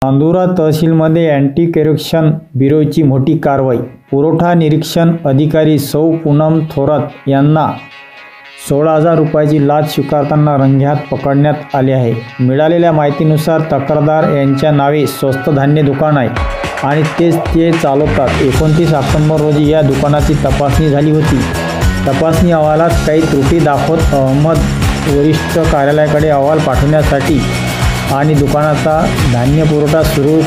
Nandura तहसीलमध्ये anti corruption ब्युरोची मोठी कारवाई। पुरवठा निरीक्षण अधिकारी सौ पूनम थोरात यांना 16,000 रुपयाची लाच स्वीकारताना रंगेहात पकडण्यात आले आहे। मिळालेल्या माहितीनुसार तक्रारदार यांच्या नावे स्वस्त धान्य दुकान आहे आणि ते चालवतात। 29 ऑक्टोबर रोजी या दुकानाची तपासणी झाली होती। तपासणी अहवालात काही त्रुटी दाखवत अहमद वरिष्ठ कार्यालयाकडे अहवाल पाठवण्यासाठी आणि दुकानाचा धान्य पुरवठा सुरू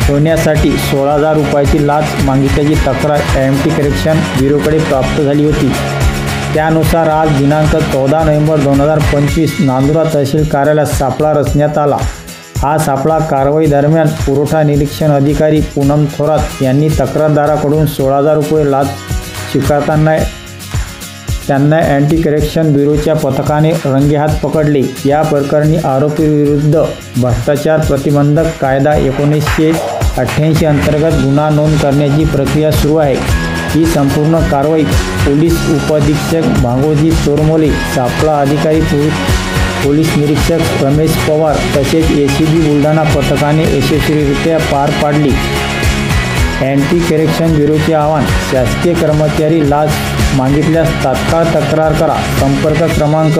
ठेवण्यासाठी 16,000 रुपयाची लाच मागितल्याची तक्रार अँटी करप्शन ब्युरोकडे प्राप्त झाली होती। त्यानुसार आज दिनांक 14 नोव्हेंबर 2025 नांदुरा तहसील कार्यालयात सापळा रचण्यात आला। हा सापळा कारवाई दरम्यान पुरवठा निरीक्षण अधिकारी पूनम थोरात यांनी तक्रारदाराकडून 16,000 रुपये लाच स्वीकारताना त्यांना अँटी करप्शन ब्युरोच्या पथकाने रंगेहात पकडले। या प्रकरणी आरोपीविरुद्ध भ्रष्टाचार प्रतिबंधक कायदा 1988 अंतर्गत गुन्हा नोंद करण्याची प्रक्रिया सुरू आहे। ही संपूर्ण कारवाई पोलीस उपअधीक्षक भांगोजी तोरमोले, सापळा अधिकारी पोलीस निरीक्षक रमेश पवार तसेच एसीबी बुलढाणा पथकाने यशस्वीरित्या पार पाडली। अँटी करप्शन ब्युरोचे आवाहन: शासकीय कर्मचारी लाच मागितल्यास तात्काळ तक्रार करा। संपर्क क्रमांक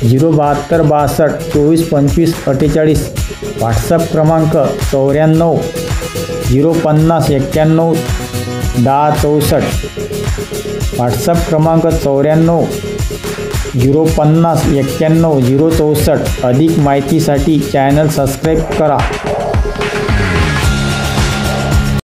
07262 24 25 48। व्हॉट्सअप क्रमांक 94 050 91 10 64। व्हॉट्सअप क्रमांक 94 050 91 064। अधिक माहितीसाठी चॅनल सबस्क्राईब करा।